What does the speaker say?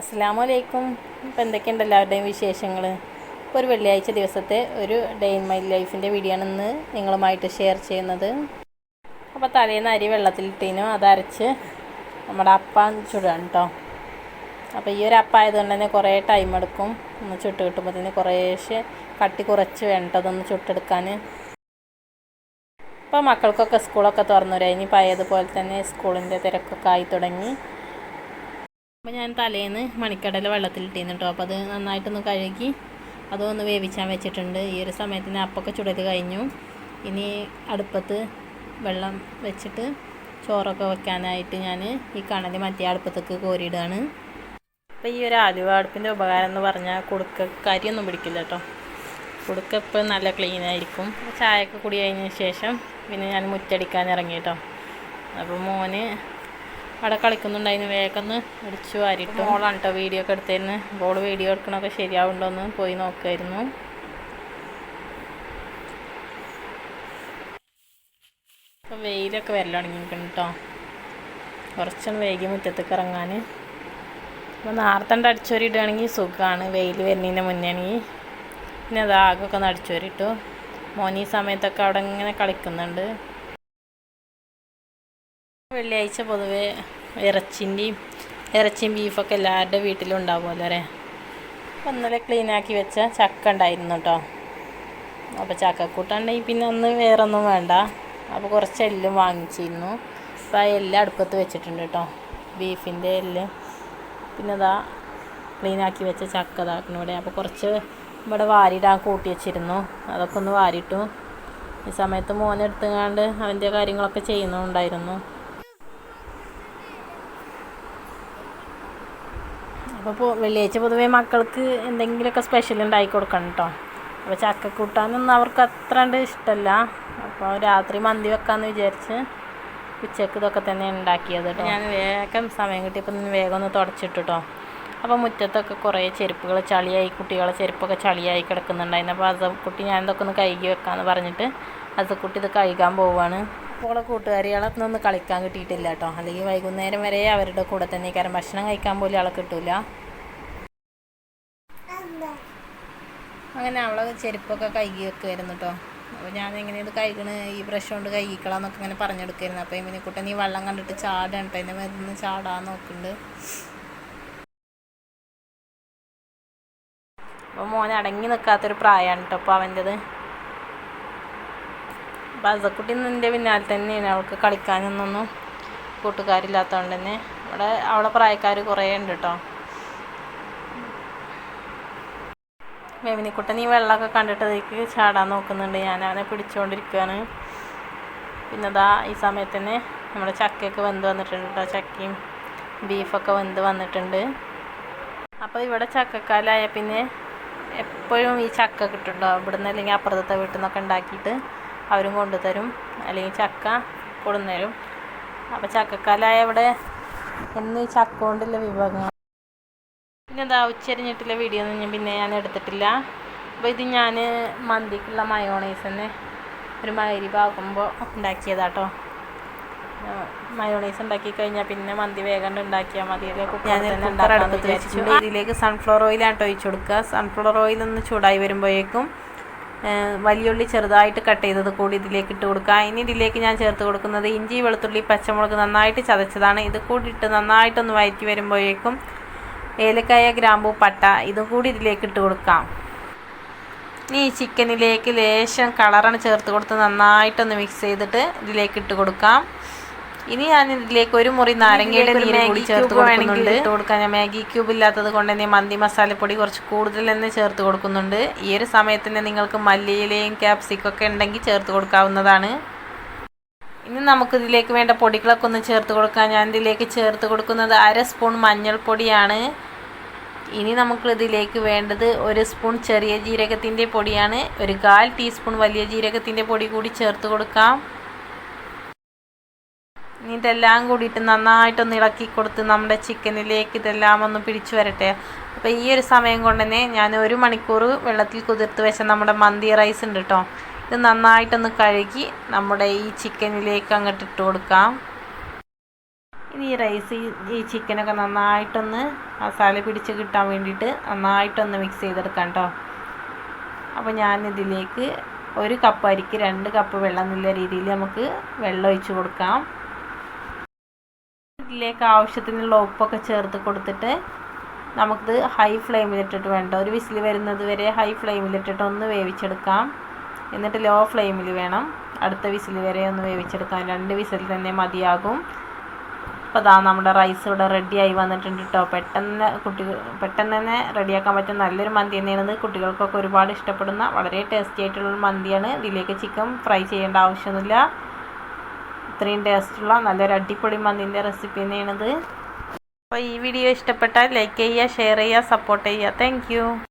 അസ്സലാമു അലൈക്കും. ഇപ്പം എന്തൊക്കെയുണ്ട് എല്ലാവരുടെയും വിശേഷങ്ങൾ? ഇപ്പോൾ ഒരു വെള്ളിയാഴ്ച ദിവസത്തെ ഒരു ഡേ ഇൻ മൈ ലൈഫിൻ്റെ വീഡിയോ ആണ് ഇന്ന് നിങ്ങളുമായിട്ട് ഷെയർ ചെയ്യുന്നത്. അപ്പോൾ തലേന്ന് അരി വെള്ളത്തിലിട്ടീനു, അതരച്ച് നമ്മുടെ അപ്പം ചുടാണ് കേട്ടോ. അപ്പോൾ ഈ ഒരു അപ്പം ആയതുകൊണ്ട് തന്നെ കുറേ ടൈം എടുക്കും. ഒന്ന് ചുട്ട് കിട്ടുമ്പോഴത്തേന് കുറേശ്ശെ കട്ടി കുറച്ച് വേണ്ടതൊന്ന് ചുട്ടെടുക്കാൻ. ഇപ്പോൾ മക്കൾക്കൊക്കെ സ്കൂളൊക്കെ തുറന്നു കഴിഞ്ഞ് പഴയതുപോലെ തന്നെ സ്കൂളിൻ്റെ തിരക്കൊക്കെ ആയി തുടങ്ങി. അപ്പോൾ ഞാൻ തലേന്ന് മണിക്കടല വെള്ളത്തിലിട്ടിരുന്നു കേട്ടോ. അപ്പോൾ അത് നന്നായിട്ടൊന്ന് കഴുകി അതൊന്ന് വേവിച്ചാൻ വെച്ചിട്ടുണ്ട്. ഈ ഒരു സമയത്തിന് അപ്പമൊക്കെ ചുടൽ കഴിഞ്ഞു. ഇനി അടുപ്പത്ത് വെള്ളം വെച്ചിട്ട് ചോറൊക്കെ വെക്കാനായിട്ട് ഞാൻ ഈ കണല് മറ്റേ അടുപ്പത്തേക്ക് കോരിയിടുകയാണ്. അപ്പോൾ ഈ ഒരു ആലുവ അടുപ്പിൻ്റെ ഉപകാരം എന്ന് പറഞ്ഞാൽ കുടുക്ക കരിയൊന്നും പിടിക്കില്ല കേട്ടോ. കുടുക്ക എപ്പോഴും നല്ല ക്ലീനായിരിക്കും. ചായയൊക്കെ കുടി കഴിഞ്ഞ ശേഷം പിന്നെ ഞാൻ മുറ്റടിക്കാൻ ഇറങ്ങി കേട്ടോ. അപ്പോൾ മോന് അവിടെ കളിക്കുന്നുണ്ടായിരുന്നു, വേഗം ഒന്ന് അടിച്ചു വാരിട്ടു. മോളാണ് കേട്ടോ വീഡിയോ ഒക്കെ എടുത്തിരുന്നു. അപ്പോൾ വീഡിയോ എടുക്കണമൊക്കെ ശരിയാവുണ്ടോയെന്ന് പോയി നോക്കുമായിരുന്നു. അപ്പോൾ വെയിലൊക്കെ വരൽ തുടങ്ങിയിരിക്കുന്നു കേട്ടോ. കുറച്ചൊന്ന് വൈകി മുറ്റത്തേക്ക് ഇറങ്ങാൻ. അപ്പോൾ നേരത്തെ അടിച്ചോരി ഇടുകയാണെങ്കിൽ സുഖമാണ്, വെയിൽ വരുന്നതിൻ്റെ മുന്നേ ആണെങ്കിൽ. പിന്നെ അത് ആകൊക്കെ ഒന്ന് അടിച്ചോരിട്ടു. മോൻ ഈ സമയത്തൊക്കെ അവിടെ ഇങ്ങനെ കളിക്കുന്നുണ്ട്. വെള്ളിയാഴ്ച പൊതുവെ ഇറച്ചിയും ബീഫൊക്കെ എല്ലാവരുടെ വീട്ടിലും ഉണ്ടാവുമല്ലോ അല്ലേ. അപ്പോൾ ഇന്നലെ ക്ലീനാക്കി വെച്ച ചക്ക ഉണ്ടായിരുന്നു കേട്ടോ. അപ്പോൾ ചക്കക്കൂട്ടുണ്ടെങ്കിൽ പിന്നെ അന്ന് വേറെ ഒന്നും വേണ്ട. അപ്പോൾ കുറച്ച് എല്ലും വാങ്ങിച്ചിരുന്നു. അപ്പോൾ ആ എല്ലാം അടുപ്പത്ത് വെച്ചിട്ടുണ്ട് കേട്ടോ, ബീഫിൻ്റെ എല്ല്. പിന്നെ അതാ ക്ലീനാക്കി വെച്ച ചക്ക ഇതാക്കണം ഇവിടെ. അപ്പോൾ കുറച്ച് ഇവിടെ വാരിയിടാൻ കൂട്ടി വെച്ചിരുന്നു, അതൊക്കെ ഒന്ന് വാരിയിട്ടു. ഈ സമയത്ത് മോനെടുത്തുകൊണ്ട് അവൻ്റെ കാര്യങ്ങളൊക്കെ ചെയ്യുന്നുണ്ടായിരുന്നു. അപ്പോൾ വെള്ളിയാഴ്ച പൊതുവേ മക്കൾക്ക് എന്തെങ്കിലുമൊക്കെ സ്പെഷ്യൽ ഉണ്ടാക്കി കൊടുക്കണം കേട്ടോ. അപ്പോൾ ചക്കക്കൂട്ടാനൊന്നും അവർക്ക് അത്ര ഇഷ്ടമല്ല. അപ്പോൾ രാത്രി മന്തി വെക്കാമെന്ന് വിചാരിച്ച് ഉച്ചക്ക് ഇതൊക്കെ തന്നെ ഉണ്ടാക്കിയത് കേട്ടോ. ഞാൻ വേഗം സമയം കിട്ടിയപ്പോൾ വേഗം ഒന്ന് തുടച്ചിട്ടു കേട്ടോ. അപ്പോൾ മുറ്റത്തൊക്കെ കുറേ ചെരുപ്പുകൾ ചളിയായി, കുട്ടികളെ ചെരുപ്പൊക്കെ ചളിയായി കിടക്കുന്നുണ്ടായിരുന്നു. അപ്പോൾ അസക്കുട്ടി ഞാൻ ഇതൊക്കെ ഒന്ന് കഴുകി വെക്കാമെന്ന് പറഞ്ഞിട്ട് അസക്കുട്ടി ഇത് കഴുകാൻ പോവുകയാണ്. അപ്പോൾ കൂട്ടുകാരികളൊന്നും കളിക്കാൻ കിട്ടിയിട്ടില്ല കേട്ടോ. അല്ലെങ്കിൽ വൈകുന്നേരം വരെ അവരുടെ കൂടെ തന്നെ കാരണം ഭക്ഷണം കഴിക്കാൻ പോലും ആളെ കിട്ടില്ല. അങ്ങനെ അവളെ ചെരുപ്പൊക്കെ കഴുകി വെക്കുമായിരുന്നു കേട്ടോ. അപ്പോൾ ഞാൻ എങ്ങനെ ഇത് കഴുകണ്, ഈ ബ്രഷ് കൊണ്ട് കഴുകിക്കളാന്നൊക്കെ ഇങ്ങനെ പറഞ്ഞെടുക്കുമായിരുന്നു. അപ്പോൾ ഇവനെ കുട്ടൻ ഈ വെള്ളം കണ്ടിട്ട് ചാടാണ് കേട്ടോ, എൻ്റെ മരുന്ന് ചാടാൻ നോക്കുന്നുണ്ട്. അപ്പോൾ മോനെ അടങ്ങി നിൽക്കാത്തൊരു പ്രായമാണ് കേട്ടോ അപ്പോൾ അവൻ്റെത്. അപ്പോൾ അസക്കുട്ടി നിൻ്റെ പിന്നാലെ തന്നെയാണ്, അവൾക്ക് കളിക്കാനൊന്നും കൂട്ടുകാരില്ലാത്തതുകൊണ്ട് തന്നെ. ഇവിടെ അവളെ പ്രായക്കാർ കുറേ ഉണ്ട് കേട്ടോ. മേമിനിക്കുട്ടൻ ഈ വെള്ളമൊക്കെ കണ്ടിട്ട് അതിലേക്ക് ചാടാൻ നോക്കുന്നുണ്ട്. ഞാൻ അവനെ പിടിച്ചുകൊണ്ടിരിക്കുകയാണ്. പിന്നെ അതാ ഈ സമയത്ത് തന്നെ നമ്മുടെ ചക്കയൊക്കെ വെന്ത് വന്നിട്ടുണ്ട് കേട്ടോ. ചക്കയും ബീഫൊക്കെ വെന്ത് വന്നിട്ടുണ്ട്. അപ്പോൾ ഇവിടെ ചക്കക്കാലായ പിന്നെ എപ്പോഴും ഈ ചക്ക കിട്ടുന്നുണ്ടോ ഇവിടുന്ന്, അല്ലെങ്കിൽ അപ്പുറത്തെ വീട്ടിൽ നിന്നൊക്കെ ഉണ്ടാക്കിയിട്ട് അവരും കൊണ്ടുതരും, അല്ലെങ്കിൽ ചക്ക കൊടുന്നേരും. അപ്പോൾ ചക്കക്കാലായ ഇവിടെ എന്നും ഈ ചക്ക കൊണ്ടുള്ള വിഭവങ്ങൾ. പിന്നെ എന്താ ഉച്ചരിഞ്ഞിട്ടുള്ള വീഡിയോ ഒന്നും പിന്നെ ഞാൻ എടുത്തിട്ടില്ല. അപ്പോൾ ഇത് ഞാൻ മന്തിക്കുള്ള മയോണൈസ് തന്നെ ഒരു മഗ്‌രിബാകുമ്പോൾ ഉണ്ടാക്കിയതാട്ടോ. മയോണൈസ് ഉണ്ടാക്കി കഴിഞ്ഞാൽ പിന്നെ മന്തി വേഗം ഉണ്ടാക്കിയാൽ മതി. ഇതിലേക്ക് സൺഫ്ലവർ ഓയിലാണ് ഒഴിച്ചു കൊടുക്കുക. സൺഫ്ലവർ ഓയിൽ ഒന്ന് ചൂടായി വരുമ്പോഴേക്കും വലിയുള്ളി ചെറുതായിട്ട് കട്ട് ചെയ്തത് കൂടി ഇതിലേക്ക് ഇട്ട് കൊടുക്കുക. ഇനി ഇതിലേക്ക് ഞാൻ ചേർത്ത് കൊടുക്കുന്നത് ഇഞ്ചി, വെളുത്തുള്ളി, പച്ചമുളക് നന്നായിട്ട് ചതച്ചതാണ്. ഇത് കൂടി ഇട്ട് നന്നായിട്ടൊന്ന് വഴറ്റി വരുമ്പോഴേക്കും ഏലക്കായ, ഗ്രാമ്പൂ, പട്ട ഇതും കൂടി ഇതിലേക്ക് ഇട്ട് കൊടുക്കാം. ഇനി ഈ ചിക്കനിലേക്ക് ലേശം കളറാണ് ചേർത്ത് കൊടുത്ത് നന്നായിട്ടൊന്ന് മിക്സ് ചെയ്തിട്ട് ഇതിലേക്ക് ഇട്ട് കൊടുക്കാം. ഇനി ഞാൻ ഇതിലേക്ക് ഒരു മുറി നാരങ്ങയുടെ നീര് കൂടി ചേർത്ത് കൊടുക്കുന്നുണ്ട്. ഇട്ട് കൊടുക്കാൻ ഞാൻ മാഗി ക്യൂബ് ഇല്ലാത്തത് കൊണ്ട് തന്നെ മന്തി മസാലപ്പൊടി കുറച്ച് കൂടുതൽ തന്നെ ചേർത്ത് കൊടുക്കുന്നുണ്ട്. ഈ ഒരു സമയത്തിന് നിങ്ങൾക്ക് മല്ലിയിലയും ക്യാപ്സിക്കൊക്കെ ഉണ്ടെങ്കിൽ ചേർത്ത് കൊടുക്കാവുന്നതാണ്. ഇനി നമുക്കിതിലേക്ക് വേണ്ട പൊടികളൊക്കെ ഒന്ന് ചേർത്ത് കൊടുക്കാം. ഞാൻ ഇതിലേക്ക് ചേർത്ത് കൊടുക്കുന്നത് 1/2 സ്പൂൺ മഞ്ഞൾപ്പൊടിയാണ്. ഇനി നമുക്കിതിലേക്ക് വേണ്ടത് 1 സ്പൂൺ ചെറിയ ജീരകത്തിൻ്റെ പൊടിയാണ്. 1/4 ടീസ്പൂൺ വലിയ ജീരകത്തിൻ്റെ പൊടി കൂടി ചേർത്ത് കൊടുക്കാം. ഇനി ഇതെല്ലാം കൂടിയിട്ട് നന്നായിട്ടൊന്ന് ഇളക്കി കൊടുത്ത് നമ്മുടെ ചിക്കനിലേക്ക് ഇതെല്ലാം ഒന്ന് പിടിച്ചു വരട്ടെ. അപ്പോൾ ഈ ഒരു സമയം കൊണ്ട് തന്നെ ഞാൻ 1 മണിക്കൂർ വെള്ളത്തിൽ കുതിർത്ത് വെച്ച നമ്മുടെ മന്തി റൈസ് ഉണ്ട് കേട്ടോ. ഇത് നന്നായിട്ടൊന്ന് കഴുകി നമ്മുടെ ഈ ചിക്കനിലേക്ക് അങ്ങോട്ട് ഇട്ട് കൊടുക്കാം. ഇനി ഈ റൈസ് ഈ ചിക്കനൊക്കെ നന്നായിട്ടൊന്ന് മസാല പിടിച്ച് കിട്ടാൻ വേണ്ടിയിട്ട് നന്നായിട്ടൊന്ന് മിക്സ് ചെയ്തെടുക്കാം കേട്ടോ. അപ്പോൾ ഞാനിതിലേക്ക് 1 കപ്പ് അരിക്ക് 2 കപ്പ് വെള്ളം എന്നുള്ള രീതിയിൽ നമുക്ക് വെള്ളം ഒഴിച്ച് കൊടുക്കാം. ഇതിലേക്ക് ആവശ്യത്തിനുള്ള ഉപ്പൊക്കെ ചേർത്ത് കൊടുത്തിട്ട് നമുക്കിത് ഹൈ ഫ്ലെയിമിലിട്ടിട്ട് വേണ്ട, ഒരു വിസിൽ വരുന്നത് വരെ ഹൈ ഫ്ലെയിമിലിട്ടിട്ട് ഒന്ന് വേവിച്ചെടുക്കാം. എന്നിട്ട് ലോ ഫ്ലെയിമിൽ വേണം അടുത്ത വിസിൽ വരെ ഒന്ന് വേവിച്ചെടുക്കാം. 2 വിസിൽ തന്നെ മതിയാകും. അപ്പോൾ അതാ നമ്മുടെ റൈസ് ഇവിടെ റെഡിയായി വന്നിട്ടുണ്ട് കേട്ടോ. പെട്ടെന്ന് തന്നെ റെഡിയാക്കാൻ പറ്റുന്ന നല്ലൊരു മന്തി തന്നെയാണിത്. കുട്ടികൾക്കൊക്കെ ഒരുപാട് ഇഷ്ടപ്പെടുന്ന വളരെ ടേസ്റ്റി ആയിട്ടുള്ളൊരു മന്തിയാണ്. ഇതിലേക്ക് ചിക്കൻ ഫ്രൈ ചെയ്യേണ്ട ആവശ്യമൊന്നുമില്ല. ഇത്രയും ടേസ്റ്റുള്ള നല്ലൊരു അടിപൊളി മന്തിൻ്റെ റെസിപ്പി തന്നെയാണിത്. അപ്പോൾ ഈ വീഡിയോ ഇഷ്ടപ്പെട്ടാൽ ലൈക്ക് ചെയ്യുക, ഷെയർ ചെയ്യുക, സപ്പോർട്ട് ചെയ്യുക. താങ്ക്